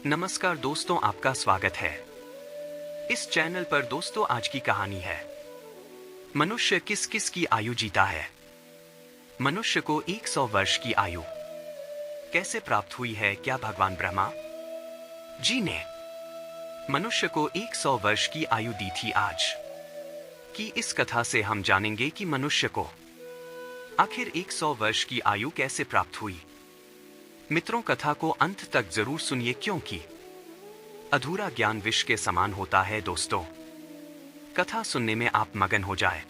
नमस्कार दोस्तों, आपका स्वागत है इस चैनल पर। दोस्तों, आज की कहानी है मनुष्य किस किस की आयु जीता है। मनुष्य को 100 वर्ष की आयु कैसे प्राप्त हुई है? क्या भगवान ब्रह्मा जी ने मनुष्य को 100 वर्ष की आयु दी थी आज की इस कथा से हम जानेंगे कि मनुष्य को आखिर 100 वर्ष की आयु कैसे प्राप्त हुई। मित्रों, कथा को अंत तक जरूर सुनिए क्योंकि अधूरा ज्ञान विष के समान होता है। दोस्तों, कथा सुनने में आप मगन हो जाए।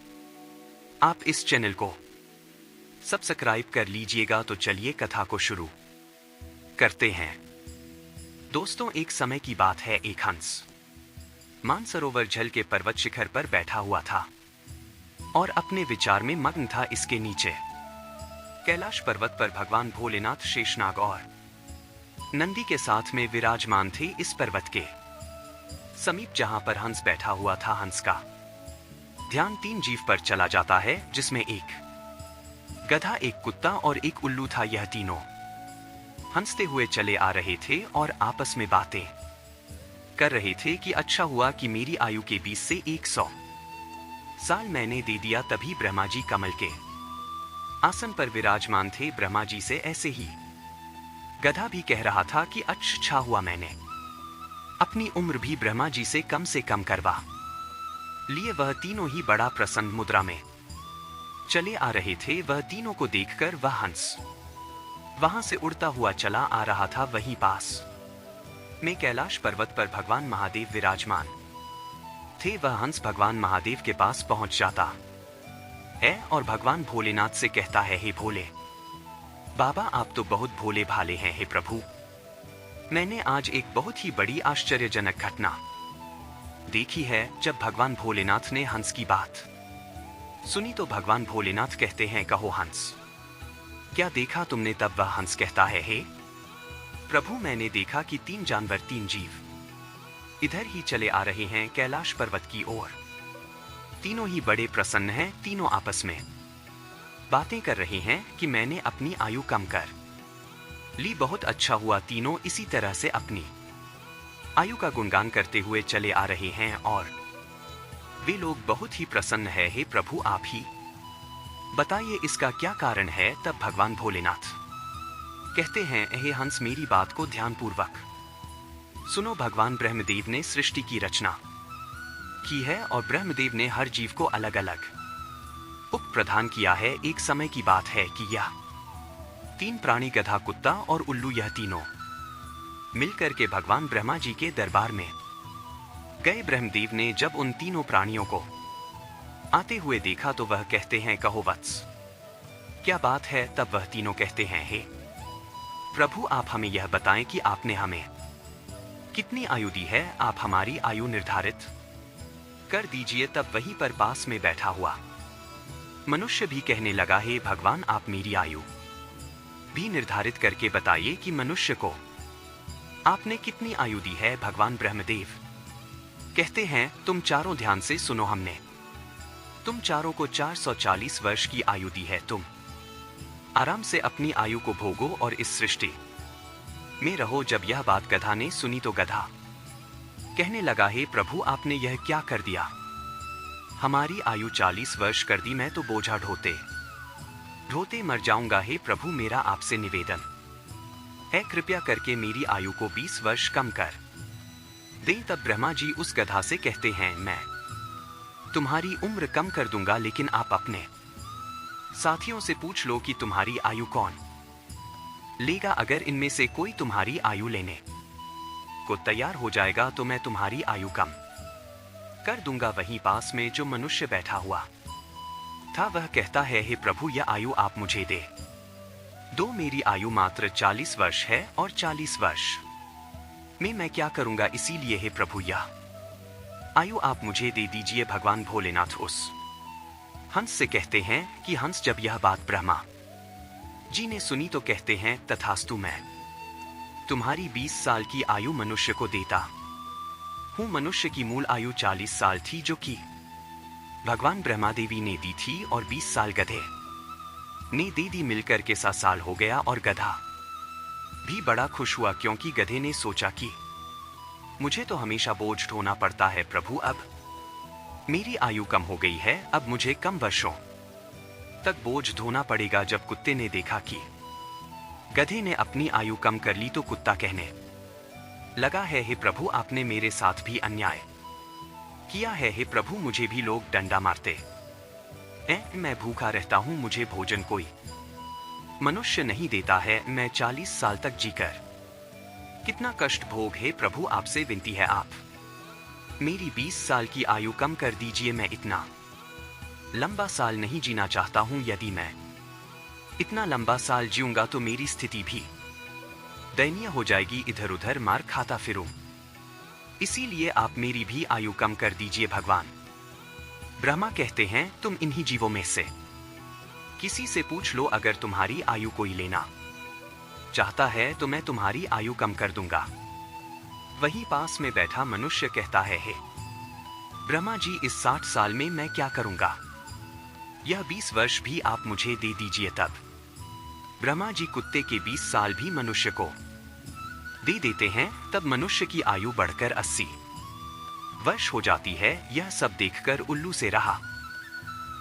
आप इस चैनल को सब्सक्राइब कर लीजिएगा। तो चलिए कथा को शुरू करते हैं। दोस्तों, एक समय की बात है। एक हंस मानसरोवर झल के पर्वत शिखर पर बैठा हुआ था और अपने विचार में मग्न था। इसके नीचे कैलाश पर्वत पर भगवान भोलेनाथ शेषनाग और नंदी के साथ में विराजमान थे। इस पर्वत के समीप जहां पर हंस बैठा हुआ था, हंस का ध्यान 3 जीव पर चला जाता है, जिसमें एक गधा, एक कुत्ता और एक उल्लू था। यह तीनों हंसते हुए चले आ रहे थे और आपस में बातें कर रहे थे कि अच्छा हुआ कि मेरी आयु के 20 से 100 साल मैंने दे दिया। तभी ब्रह्मा जी कमल के आसन पर विराजमान थे। ब्रह्मा जी से ऐसे ही गधा भी कह रहा था कि अच्छा हुआ मैंने अपनी उम्र भी ब्रह्मा जी से कम करवा लिए। वह तीनों ही बड़ा प्रसन्न मुद्रा में चले आ रहे थे। वह तीनों को देखकर वह हंस वहां से उड़ता हुआ चला आ रहा था। वहीं पास में कैलाश पर्वत पर भगवान महादेव विराजमान थे। वह हंस भगवान महादेव के पास पहुंच जाता है और भगवान भोलेनाथ से कहता है, हे भोले बाबा, आप तो बहुत भोले भाले हैं। हे प्रभु, मैंने आज एक बहुत ही बड़ी आश्चर्यजनक घटना देखी है। जब भगवान भोलेनाथ ने हंस की बात सुनी तो भगवान भोलेनाथ कहते हैं, कहो हंस, क्या देखा तुमने? तब वह हंस कहता है, हे प्रभु, मैंने देखा कि 3 जानवर, 3 जीव इधर ही चले आ रहे हैं कैलाश पर्वत की ओर। तीनों ही बड़े प्रसन्न हैं। तीनों आपस में बातें कर रहे हैं कि मैंने अपनी आयु कम कर ली, बहुत अच्छा हुआ। तीनों इसी तरह से अपनी आयु का गुणगान करते हुए चले आ रहे हैं और वे लोग बहुत ही प्रसन्न है। हे प्रभु, आप ही बताइए इसका क्या कारण है? तब भगवान भोलेनाथ कहते हैं, हे हंस, मेरी बात को ध्यानपूर्वक सुनो। भगवान ब्रह्मदेव ने सृष्टि की रचना की है और ब्रह्मदेव ने हर जीव को अलग अलग उप प्रदान किया है। एक समय की बात है कि यह 3 प्राणी, गधा, कुत्ता और उल्लू, यह तीनों मिलकर के भगवान ब्रह्मा जी के दरबार में गए। ब्रह्मदेव ने जब उन तीनों प्राणियों को आते हुए देखा तो वह कहते हैं, कहो वत्स, क्या बात है? तब वह तीनों कहते हैं, हे प्रभु, आप हमें यह बताएं कि आपने हमें कितनी आयु दी है। आप हमारी आयु निर्धारित कर दीजिए। तब वहीं पर पास में बैठा हुआ मनुष्य भी कहने लगा, हे भगवान, आप मेरी आयु भी निर्धारित करके बताइए कि मनुष्य को आपने कितनी आयु दी है। भगवान ब्रह्मदेव कहते हैं, तुम चारों ध्यान से सुनो। हमने तुम चारों को 440 वर्ष की आयु दी है। तुम आराम से अपनी आयु को भोगो और इस सृष्टि में रहो। जब यह बात गधा ने सुनी तो गधा कहने लगा, हे प्रभु, आपने यह क्या कर दिया? हमारी आयु 40 वर्ष कर दी। मैं तो बोझा ढोते ढोते मर जाऊंगा। हे प्रभु, मेरा आपसे निवेदन है, कृपया करके मेरी आयु को 20 वर्ष कम कर दें। तब ब्रह्मा जी उस गधा से कहते हैं, मैं तुम्हारी उम्र कम कर दूंगा, लेकिन आप अपने साथियों से पूछ लो कि तुम्हारी आयु कौन लेगा। अगर इनमें से कोई तुम्हारी आयु लेने को तैयार हो जाएगा तो मैं तुम्हारी आयु कम कर दूंगा। वहीं पास में जो मनुष्य बैठा हुआ था वह कहता है, हे प्रभु, यह आयु आप मुझे दे दो। मेरी आयु मात्र 40 वर्ष है और 40 वर्ष में मैं क्या करूंगा? इसीलिए हे प्रभु, यह आयु आप मुझे दे दीजिए। भगवान भोलेनाथ उस हंस से कहते हैं कि हंस, जब यह बात ब्रह्मा जी ने सुनी तो कहते हैं, तथास्तु, मैं तुम्हारी 20 साल की आयु मनुष्य को देता हूं। मनुष्य की मूल आयु 40 साल थी, जो कि भगवान ब्रह्मा देवी ने दी थी, और 20 साल गधे ने दे दी। मिलकर के 7 साल हो गया और गधा भी बड़ा खुश हुआ क्योंकि गधे ने सोचा कि मुझे तो हमेशा बोझ ढोना पड़ता है प्रभु, अब मेरी आयु कम हो गई है, अब मुझे कम वर्षों तक बोझ ढोना पड़ेगा। जब कुत्ते ने देखा कि गधे ने अपनी आयु कम कर ली तो कुत्ता कहने लगा है, हे प्रभु आपने मेरे साथ भी अन्याय किया है। हे प्रभु मुझे भी लोग डंडा मारते हैं, मैं भूखा रहता हूं, मुझे भोजन कोई मनुष्य नहीं देता है, मैं 40 साल तक जीकर कितना कष्ट भोग। है प्रभु आपसे विनती है, आप मेरी 20 साल की आयु कम कर दीजिए, मैं इतना लंबा साल नहीं जीना चाहता हूं। यदि मैं इतना लंबा साल जीऊंगा तो मेरी स्थिति भी दयनीय हो जाएगी, इधर उधर मार खाता फिरूं। इसीलिए आप मेरी भी आयु कम कर दीजिए भगवान। ब्रह्मा कहते हैं, तुम इन्हीं जीवों में से किसी से पूछ लो, अगर तुम्हारी आयु कोई लेना चाहता है तो मैं तुम्हारी आयु कम कर दूंगा। वहीं पास में बैठा मनुष्य कहता है, हे ब्रह्मा जी इस 60 साल में मैं क्या करूंगा, यह 20 वर्ष भी आप मुझे दे दीजिए। तब ब्रह्मा जी कुत्ते के 20 साल भी मनुष्य को दे देते हैं। तब मनुष्य की आयु बढ़कर 80 वर्ष हो जाती है। यह सब देखकर उल्लू से रहा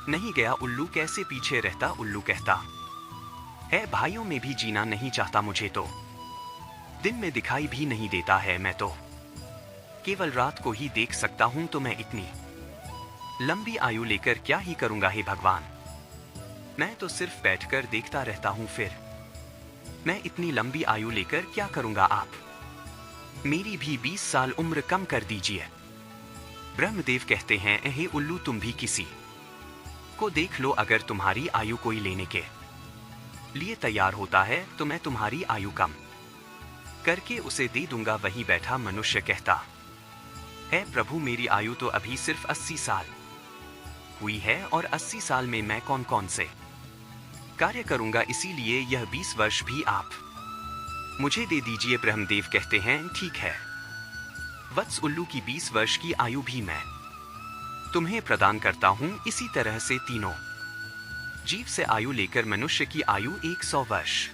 नहीं गया। उल्लू कैसे पीछे रहता। उल्लू कहता है, भाइयों में भी जीना नहीं चाहता, मुझे तो दिन में दिखाई भी नहीं देता है, मैं तो केवल रात को ही देख सकता हूं, तो मैं इतनी लंबी आयु लेकर क्या ही करूंगा। हे भगवान मैं तो सिर्फ बैठकर देखता रहता हूं, फिर मैं इतनी लंबी आयु लेकर क्या करूंगा। आप मेरी भी 20 साल उम्र कम कर दीजिए। ब्रह्मदेव कहते हैं, हे उल्लू तुम भी किसी को देख लो, अगर तुम्हारी आयु कोई लेने के लिए तैयार होता है तो मैं तुम्हारी आयु कम करके उसे दे दूंगा। वहीं बैठा मनुष्य कहता है, प्रभु मेरी आयु तो अभी सिर्फ 80 साल हुई है और 80 साल में मैं कौन कौन से कार्य करूंगा, इसीलिए यह 20 वर्ष भी आप मुझे दे दीजिए। ब्रह्मदेव कहते हैं, ठीक है वत्स, उल्लू की 20 वर्ष की आयु भी मैं तुम्हें प्रदान करता हूं। इसी तरह से तीनों जीव से आयु लेकर मनुष्य की आयु 100 वर्ष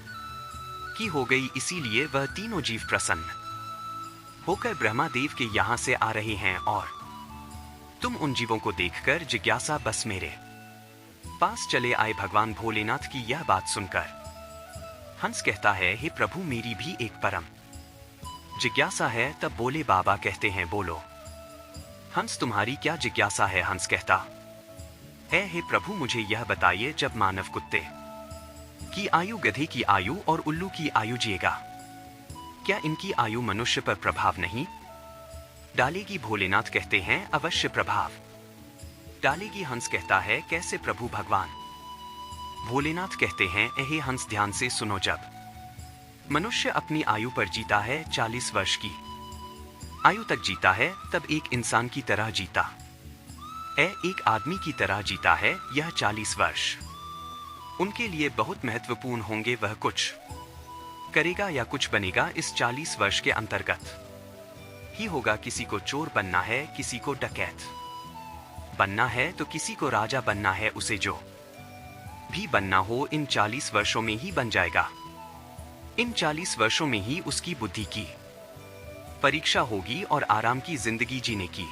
की हो गई। इसीलिए वह तीनों जीव प्रसन्न होकर ब्रह्मा देव के यहां से आ रहे हैं और तुम उन जीवों को देखकर जिज्ञासा बस मेरे पास चले आए। भगवान भोलेनाथ की यह बात सुनकर हंस कहता है, हे प्रभु मेरी भी एक परम जिज्ञासा है। तब बोले बाबा कहते हैं, बोलो हंस तुम्हारी क्या जिज्ञासा है। हंस कहता है, हे प्रभु मुझे यह बताइए, जब मानव कुत्ते की आयु, गधे की आयु और उल्लू की आयु जिएगा, क्या इनकी आयु मनुष्य पर प्रभाव नहीं डालेगी। भोलेनाथ कहते हैं, अवश्य प्रभाव डालेगी। हंस कहता है, कैसे प्रभु भगवान। भोलेनाथ कहते हैं, हे हंस ध्यान से सुनो, जब मनुष्य अपनी आयु पर जीता है, 40 वर्ष की आयु तक जीता है, तब एक इंसान की तरह जीता है, एक आदमी की तरह जीता है। यह 40 वर्ष उनके लिए बहुत महत्वपूर्ण होंगे। वह कुछ करेगा या कुछ बनेगा, इस 40 वर्ष के अंतर्गत ही होगा। किसी को चोर बनना है, किसी को डकैत बनना है, तो किसी को राजा बनना है। उसे जो भी बनना हो इन 40 वर्षों में ही बन जाएगा। इन 40 वर्षों में ही उसकी बुद्धि की परीक्षा होगी और आराम की जिंदगी जीने की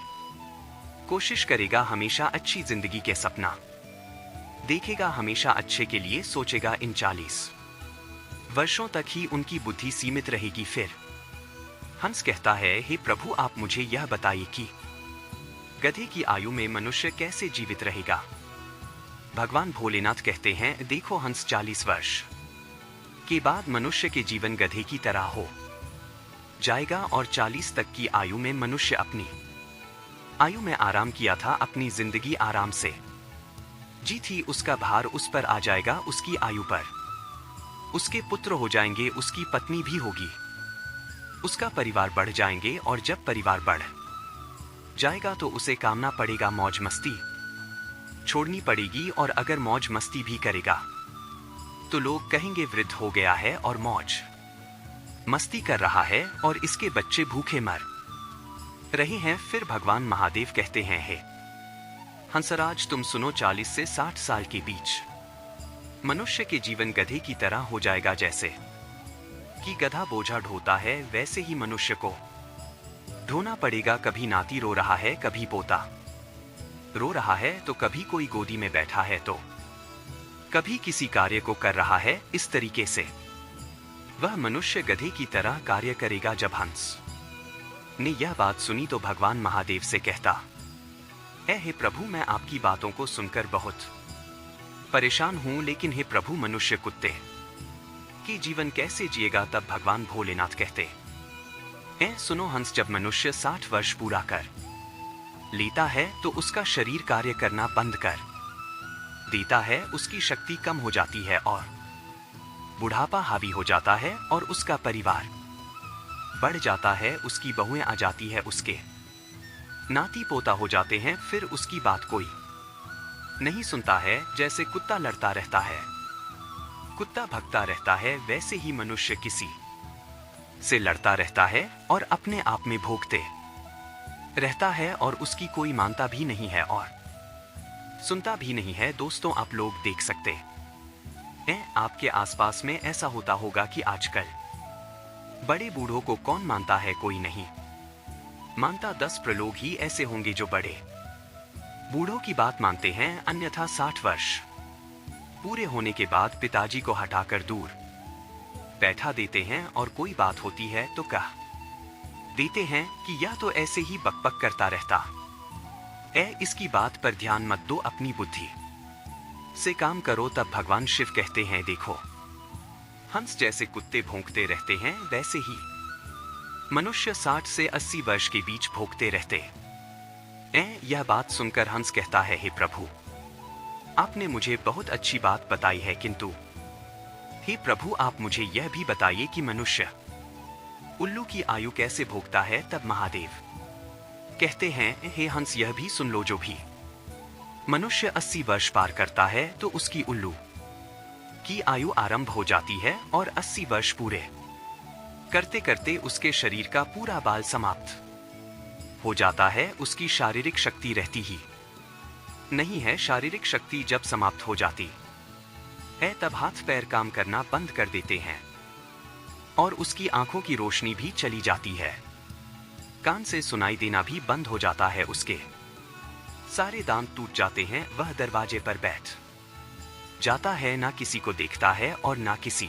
कोशिश करेगा। हमेशा अच्छी जिंदगी के सपना देखेगा, हमेशा अच्छे के लिए सोचेगा। इन 40 वर्षों तक ही उनकी बुद्धि सीमित रहेगी। फिर हंस कहता है, हे प्रभु आप मुझे यह बताइए कि गधे की आयु में मनुष्य कैसे जीवित रहेगा। भगवान भोलेनाथ कहते हैं, देखो हंस, 40 वर्ष के बाद मनुष्य के जीवन गधे की तरह हो जाएगा और 40 तक की आयु में मनुष्य अपनी आयु में आराम किया था, अपनी जिंदगी आराम से जी थी, उसका भार उस पर आ जाएगा। उसकी आयु पर उसके पुत्र हो जाएंगे, उसकी पत्नी भी होगी, उसका परिवार बढ़ जाएंगे। और जब परिवार बढ़ जाएगा तो उसे कामना पड़ेगा, मौज मस्ती छोड़नी पड़ेगी। और अगर मौज मस्ती भी करेगा तो लोग कहेंगे वृद्ध हो गया है और मौज मस्ती कर रहा है और इसके बच्चे भूखे मर रहे हैं। फिर भगवान महादेव कहते हैं, हे हंसराज तुम सुनो, 40 से 60 साल के बीच मनुष्य के जीवन गधे की तरह हो जाएगा, जैसे कि गधा बोझा ढोता है, वैसे ही मनुष्य को ढोना पड़ेगा। कभी नाती रो रहा है, कभी पोता रो रहा है, तो कभी कोई गोदी में बैठा है, तो कभी किसी कार्य को कर रहा है। इस तरीके से वह मनुष्य गधे की तरह कार्य करेगा। जब हंस ने यह बात सुनी तो भगवान महादेव से कहता, हे प्रभु, मैं आपकी बातों को सुनकर बहुत परेशान हूं, लेकिन हे प्रभु, मनुष्य कुत्ते की जीवन कैसे जिएगा? तब भगवान भोलेनाथ कहते, सुनो हंस, जब मनुष्य 60 वर्ष पूरा कर लेता है तो उसका शरीर कार्य करना बंद कर देता है, उसकी शक्ति कम हो जाती है और बुढ़ापा हावी हो जाता है और उसका परिवार बढ़ जाता है, उसकी बहुएं आ जाती है, उसके नाती पोता हो जाते हैं, फिर उसकी बात कोई नहीं सुनता है। जैसे कुत्ता लड़ता रहता है, कुत्ता भगता रहता है, वैसे ही मनुष्य किसी से लड़ता रहता है और अपने आप में भोगते रहता है और उसकी कोई मानता भी नहीं है और सुनता भी नहीं है। दोस्तों, आप लोग देख सकते हैं आपके आसपास में ऐसा होता होगा कि आजकल बड़े बूढ़ों को कौन मानता है? कोई नहीं मानता। 10 प्रलोग ही ऐसे होंगे जो बड़े बूढ़ों की बात मानते हैं, अन्यथा 60 वर्ष पूरे होने के बाद पिताजी को हटाकर दूर बैठा देते हैं और कोई बात होती है तो कह देते हैं कि यह तो ऐसे ही बकबक करता रहता है, इसकी बात पर ध्यान मत दो, अपनी बुद्धि से काम करो। तब भगवान शिव कहते हैं, देखो हंस जैसे कुत्ते भौंकते रहते हैं, वैसे ही मनुष्य 60 से 80 वर्ष के बीच भौंकते रहते हैं। यह बात सुनकर हंस कहता है, हे प्रभु, आपने मुझे बहुत अच्छी बात बताई है, किंतु हे प्रभु, आप मुझे यह भी बताइए कि मनुष्य उल्लू की आयु कैसे भोगता है? तब महादेव कहते हैं, हे हंस, यह भी सुन लो, जो भी मनुष्य 80 वर्ष पार करता है तो उसकी उल्लू की आयु आरंभ हो जाती है और 80 वर्ष पूरे करते करते उसके शरीर का पूरा बाल समाप्त हो जाता है। उसकी शारीरिक शक्ति रहती ही नहीं है। शारीरिक शक्ति जब समाप्त हो जाती है तब हाथ पैर काम करना बंद कर देते हैं और उसकी आंखों की रोशनी भी चली जाती है, कान से सुनाई देना भी बंद हो जाता है, उसके सारे दांत टूट जाते हैं। वह दरवाजे पर बैठ जाता है, ना किसी को देखता है और ना किसी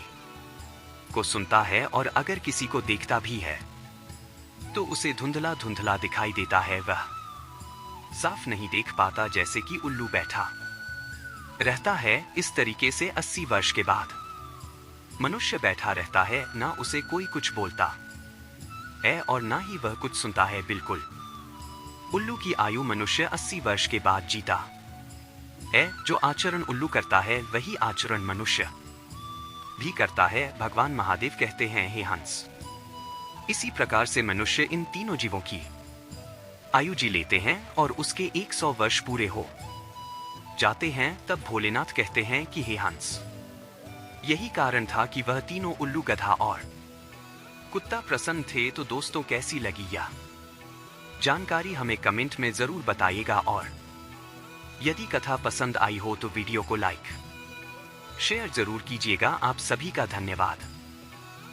को सुनता है, और अगर किसी को देखता भी है तो उसे धुंधला धुंधला दिखाई देता है। वह साफ नहीं देख पाता, जैसे कि उल्लू बैठा रहता है। इस तरीके से 80 वर्ष के बाद मनुष्य बैठा रहता है, ना उसे कोई कुछ बोलता है और ना ही वह कुछ सुनता है। बिल्कुल उल्लू की आयु मनुष्य 80 वर्ष के बाद जीता है। जो आचरण उल्लू करता है वही आचरण मनुष्य भी करता है। भगवान महादेव कहते हैं, हे हंस, इसी प्रकार से मनुष्य इन तीनों जीवों की आयु जी लेते हैं और उसके 100 वर्ष पूरे हो जाते हैं। तब भोलेनाथ कहते हैं कि हे हंस, यही कारण था कि वह तीनों उल्लू, गधा और कुत्ता प्रसन्न थे। तो दोस्तों, कैसी लगी यह जानकारी हमें कमेंट में जरूर बताइएगा, और यदि कथा पसंद आई हो तो वीडियो को लाइक शेयर जरूर कीजिएगा। आप सभी का धन्यवाद।